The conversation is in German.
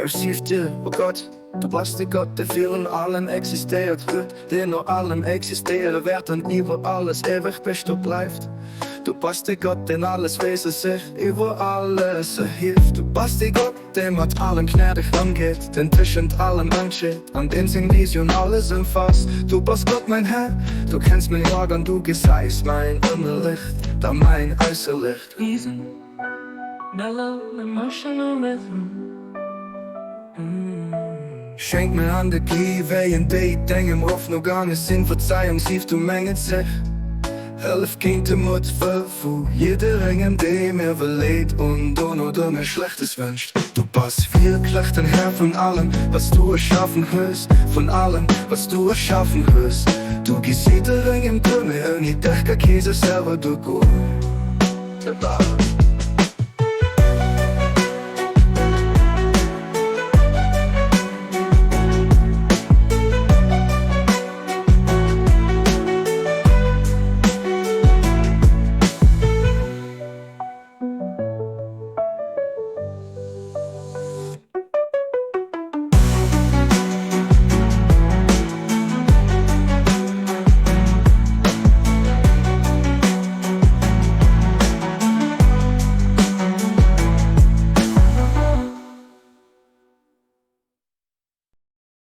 Er sieft dir, oh Gott, du bist der Gott, der für und allen existiert wird, der nur allem existieren wird und über alles ewig bist du bleibt. Du bist der Gott, den alles Wesen sich über alles erhilft. Du bist der Gott, der mit allen gnädig angeht, den zwischen allen ansteht, an dem sin Vision alles umfasst. Du bist Gott, mein Herr, du kennst mein Jahr und du geseist mein Innenlicht, da mein Äußerlicht. Reason, mellow, emotional rhythm. Schenk mir an der Gliebe in die Dinge im Hoffnung gegangen sind, Verzeihung siehst du mengen sich. Helf Kinder Mut für jeder Ring, der mir verleiht und du nur du mir Schlechtes wünscht. Du bist wirklich den Herr von allem, was du erschaffen hast, von allem, was du erschaffen hast. Du gehst jeder Ring im Tunnel und ich denke, Käse selber du gut.